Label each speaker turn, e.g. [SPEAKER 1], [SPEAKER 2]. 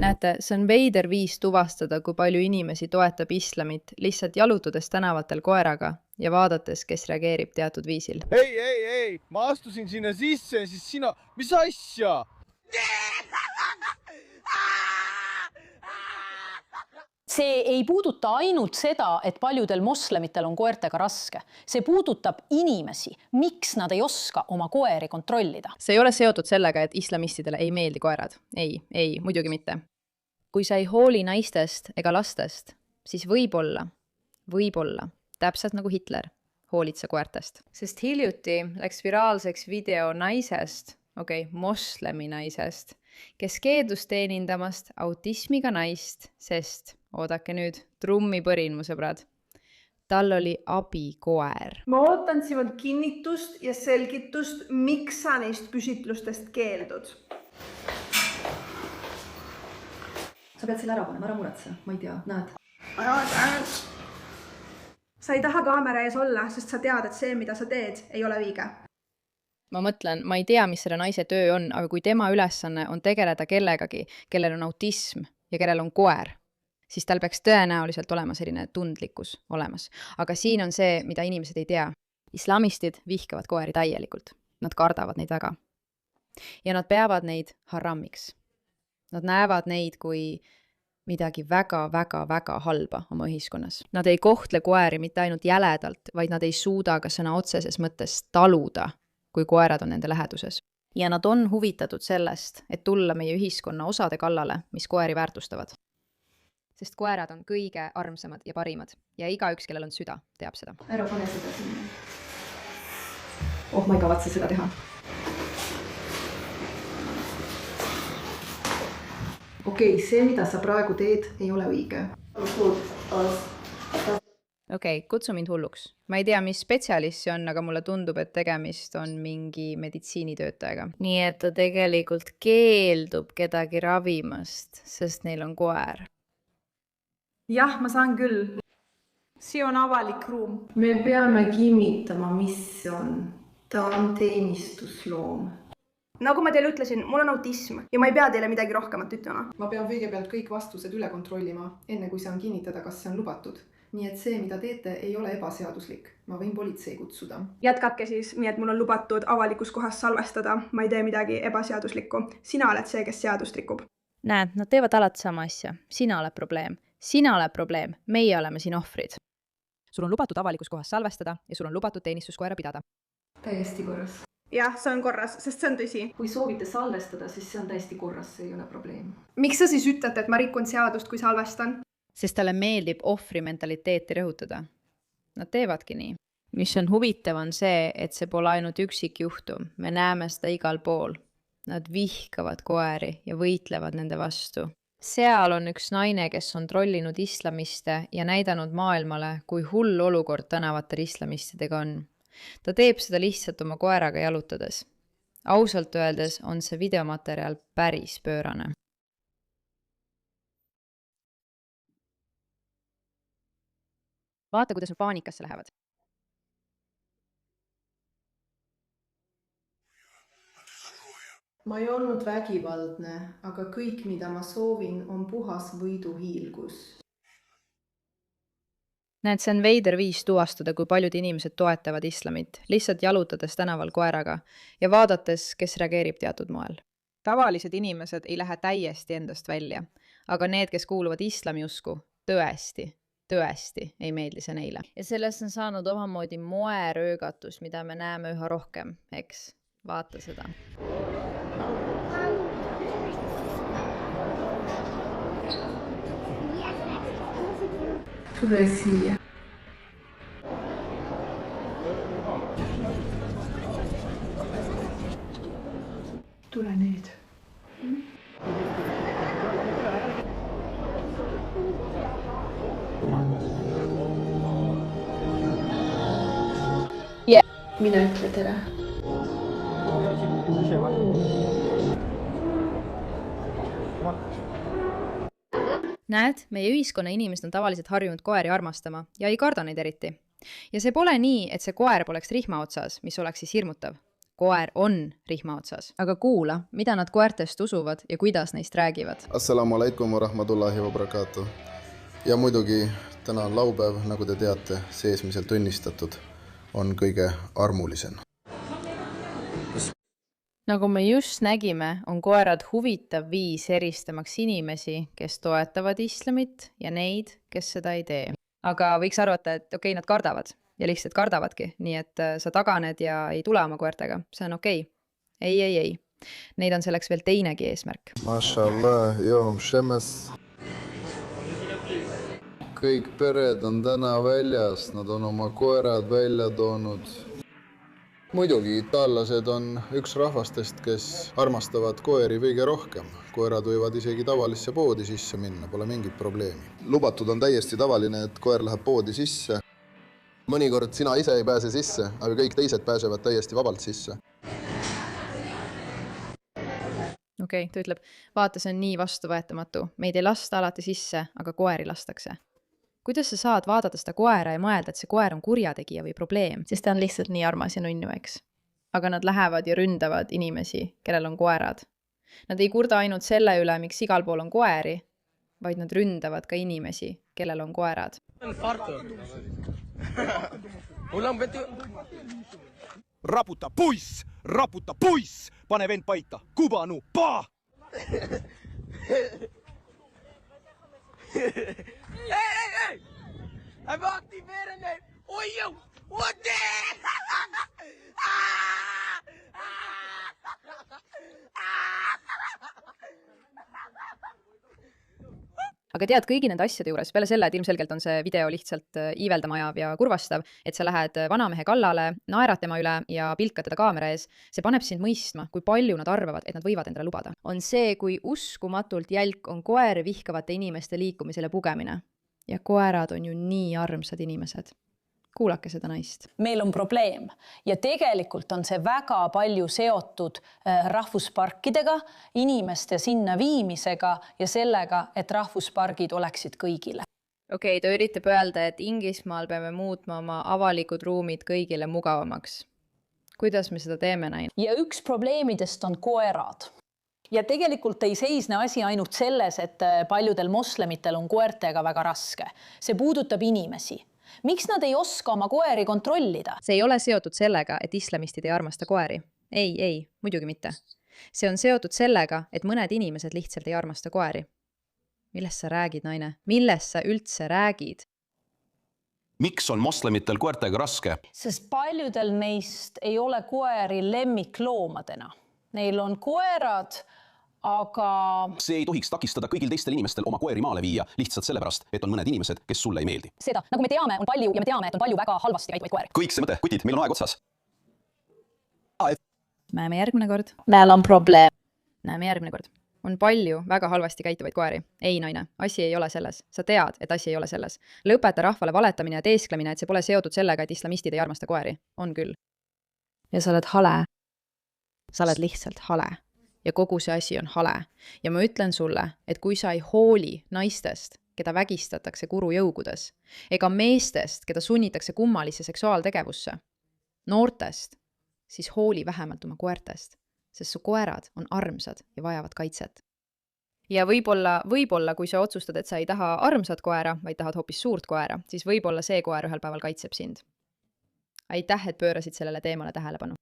[SPEAKER 1] Näete, see on veider viis tuvastada, kui palju inimesi toetab islamit lihtsalt jalutades tänavatel koeraga ja vaadates, kes reageerib teatud viisil.
[SPEAKER 2] Ei, ma astusin sinna sisse, siis sina, mis asja?
[SPEAKER 3] See ei puuduta ainult seda, et paljudel moslemitel on koertega raske. See puudutab inimesi, miks nad ei oska oma koeri kontrollida.
[SPEAKER 1] See ei ole seotud sellega, et islamistidele ei meeldi koerad. Ei, muidugi mitte. Kui sa ei hooli naistest ega lastest, siis võib-olla, täpselt nagu Hitler, hoolid sa koertest. Sest hiljuti läks viraalseks video naisest, moslemi naisest, kes keeldus teenindamast autismiga naist, sest, oodake nüüd, trummipõrin, mu sõbrad, tal oli abikoer.
[SPEAKER 4] Ma ootan sinult kinnitust ja selgitust, miks sa neist küsitlustest keeldud.
[SPEAKER 5] Sa pead selle ära panema, ära muretse, ma ei tea, näed.
[SPEAKER 4] Sa ei taha kaamera ees olla, sest sa tead, et see, mida sa teed, ei ole õige.
[SPEAKER 1] Ma mõtlen, ma ei tea, mis selle naise töö on, aga kui tema ülesanne on tegeleda kellegagi, kellel on autism ja kellel on koer, siis tal peaks tõenäoliselt olema selline tundlikkus olemas. Aga siin on see, mida inimesed ei tea. Islamistid vihkavad koeri täielikult. Nad kardavad neid väga. Ja nad peavad neid haramiks. Nad näevad neid kui midagi väga halba oma ühiskonnas. Nad ei kohtle koeri mitte ainult jäledalt, vaid nad ei suuda ka sõna otseses mõttes taluda, kui koerad on nende läheduses. Ja nad on huvitatud sellest, et tulla meie ühiskonna osade kallale, mis koeri väärtustavad. Sest koerad on kõige armsamad ja parimad. Ja igaüks, kellel on süda, teab seda.
[SPEAKER 5] Ära pane seda sinna. Ma ei kavatse seda teha. See, mida sa praegu teed, ei ole õige.
[SPEAKER 1] Kutsu mind hulluks. Ma ei tea, mis spetsialist see on, aga mulle tundub, et tegemist on mingi meditsiinitöötajaga. Nii et ta tegelikult keeldub kedagi ravimast, sest neil on koer.
[SPEAKER 4] Jah, ma saan küll. See on avalik ruum.
[SPEAKER 5] Me peame kinnitama, mis see on. Ta on teenistusloom.
[SPEAKER 4] Nagu ma teile ütlesin, mul on autism ja ma ei pea teile midagi rohkemat ütlema.
[SPEAKER 5] Ma pean kõigepealt kõik vastused üle kontrollima, enne kui saan kinnitada, kas see on lubatud. Nii et see, mida teete, ei ole ebaseaduslik. Ma võin politsei kutsuda.
[SPEAKER 4] Jätkake siis, nii et mul on lubatud avalikus kohas salvestada. Ma ei tee midagi ebaseaduslikku. Sina oled see, kes seadust rikub.
[SPEAKER 1] Näed, nad teevad alati sama asja. Sina oled probleem. Meie oleme siin ohvrid. Sul on lubatud avalikus kohas salvestada ja sul on lubatud teenistuskoera pidada.
[SPEAKER 5] Täiesti korras.
[SPEAKER 4] Jah, see on korras, sest see on tõsi.
[SPEAKER 5] Kui soovite salvestada, siis see on täiesti korras, see ei ole probleem.
[SPEAKER 4] Miks sa siis ütlete, et ma rikun seadust, kui salvestan?
[SPEAKER 1] Sest talle meeldib ohvri mentaliteeti rõhutada. Nad teevadki nii. Mis on huvitav on see, et see pole ainult üksik juhtum. Me näeme seda igal pool. Nad vihkavad koeri ja võitlevad nende vastu. Seal on üks naine, kes on trollinud islamiste ja näidanud maailmale, kui hull olukord tänavatel islamistidega on. Ta teeb seda lihtsalt oma koeraga jalutades. Ausalt öeldes on see videomaterjal päris pöörane. Vaata, kuidas nad paanikasse lähevad.
[SPEAKER 5] Ma ei olnud vägivaldne, aga kõik, mida ma soovin, on puhas võiduhiilgus.
[SPEAKER 1] Näed, see on veider viis tuvastada, kui paljud inimesed toetavad islamit, lihtsalt jalutades tänaval koeraga ja vaadates, kes reageerib teatud moel. Tavalised inimesed ei lähe täiesti endast välja, aga need, kes kuuluvad islami usku, tõesti ei meeldi see neile. Ja sellest on saanud omamoodi moeröögatus, mida me näeme üha rohkem, eks? Vaata seda.
[SPEAKER 5] Tule siia. Tule nüüd. Mine ütle tere.
[SPEAKER 1] Näed, meie ühiskonna inimesed on tavaliselt harjunud koeri armastama ja ei karda neid eriti. Ja see pole nii, et see koer poleks rihma otsas, mis oleks siis hirmutav. koer on rihma otsas. Aga kuula, mida nad koertest usuvad ja kuidas neist räägivad.
[SPEAKER 6] Assalamu alaikum wa rahmatullahi wa barakatuh. Ja muidugi täna on laupäev, nagu te teate, seesmiselt õnnistatud on kõige armulisem.
[SPEAKER 1] Nagu me just nägime, on koerad huvitav viis eristamaks inimesi, kes toetavad islamit ja neid, kes seda ei tee. Aga võiks arvata, et okei, nad kardavad ja lihtsalt kardavadki, nii et sa taganed ja ei tule oma koertega. See on okei. Ei. Neid on selleks veel teinegi eesmärk.
[SPEAKER 6] Mashallah, joom shemes. Kõik pered on täna väljas, nad on oma koerad välja toonud. Muidugi, itaallased on üks rahvastest, kes armastavad koeri kõige rohkem. Koerad võivad isegi tavalisse poodi sisse minna, pole mingit probleemi. Lubatud on täiesti tavaline, et koer läheb poodi sisse. Mõnikord sina ise ei pääse sisse, aga kõik teised pääsevad täiesti vabalt sisse.
[SPEAKER 1] Okei, ta ütleb, vaata, see on nii vastuvõetamatu. Meid ei lasta alati sisse, aga koeri lastakse. Kuidas sa saad vaadata seda koera ja mõelda, et see koer on kurjategija või probleem? Sest ta on lihtsalt nii armas ja nunnu, eks. Aga nad lähevad ja ründavad inimesi, kellel on koerad. Nad ei kurda ainult selle üle, miks igal pool on koeri, vaid nad ründavad ka inimesi, kellel on koerad.
[SPEAKER 7] Raputa puiss, pane vend paika, kubanu, paa! Hey! I've activated it! Oh, you! What the?
[SPEAKER 1] Aga tead, kõigi nende asjade juures, peale selle, et ilmselgelt on see video lihtsalt iiveldama ajav ja kurvastav, et sa lähed vanamehe kallale, naerad tema üle ja pilkad teda kaamera ees, see paneb sind mõistma, kui palju nad arvavad, et nad võivad endale lubada. On see, kui uskumatult jälk on koeri vihkavate inimeste liikumisele pugemine. Ja koerad on ju nii armsad inimesed. Kuulake seda naist.
[SPEAKER 3] Meil on probleem ja tegelikult on see väga palju seotud rahvusparkidega, inimeste sinna viimisega ja sellega, et rahvuspargid oleksid kõigile.
[SPEAKER 1] Okei, ta üritab öelda, et Inglismaal peame muutma oma avalikud ruumid kõigile mugavamaks. Kuidas me seda teeme, Nain?
[SPEAKER 3] Ja üks probleemidest on koerad. Ja tegelikult ei seisne asi ainult selles, et paljudel moslemitel on koertega väga raske. See puudutab inimesi. Miks nad ei oska oma koeri kontrollida?
[SPEAKER 1] See ei ole seotud sellega, et islamistid ei armasta koeri. Ei, muidugi mitte. See on seotud sellega, et mõned inimesed lihtsalt ei armasta koeri. Millest sa räägid, naine? Millest sa üldse räägid?
[SPEAKER 8] Miks on moslemitel koertega raske?
[SPEAKER 3] Sest paljudel neist ei ole koeri lemmikloomadena. Neil on koerad, aga...
[SPEAKER 8] See ei tohiks takistada kõigil teistel inimestel oma koeri maale viia lihtsalt sellepärast, et on mõned inimesed, kes sulle ei meeldi.
[SPEAKER 3] Seda, nagu me teame, on palju ja me teame, et on palju väga halvasti käituvaid koeri.
[SPEAKER 8] Kõik see mõte, kutid, meil on aeg otsas.
[SPEAKER 1] Näeme järgmine kord.
[SPEAKER 3] Meil on probleem.
[SPEAKER 1] Näeme järgmine kord. On palju väga halvasti käituvaid koeri. Ei, naine, asi ei ole selles. Sa tead, et asi ei ole selles. Lõpeta rahvale valetamine ja teesklemine, et see pole seotud sellega, et islamistid ei armasta koeri. On küll. Ja sa oled hale. Sa oled lihtsalt hale. Ja kogu see asi on hale. Ja ma ütlen sulle, et kui sa ei hooli naistest, keda vägistatakse kurujõugudes, ega meestest, keda sunnitakse kummalisse seksuaaltegevusse, noortest, siis hooli vähemalt oma koertest, sest su koerad on armsad ja vajavad kaitset. Ja võib-olla, kui sa otsustad, et sa ei taha armsat koera, vaid tahad hoopis suurt koera, siis võib-olla see koer ühel päeval kaitseb sind. Aitäh, et pöörasid sellele teemale tähelepanu.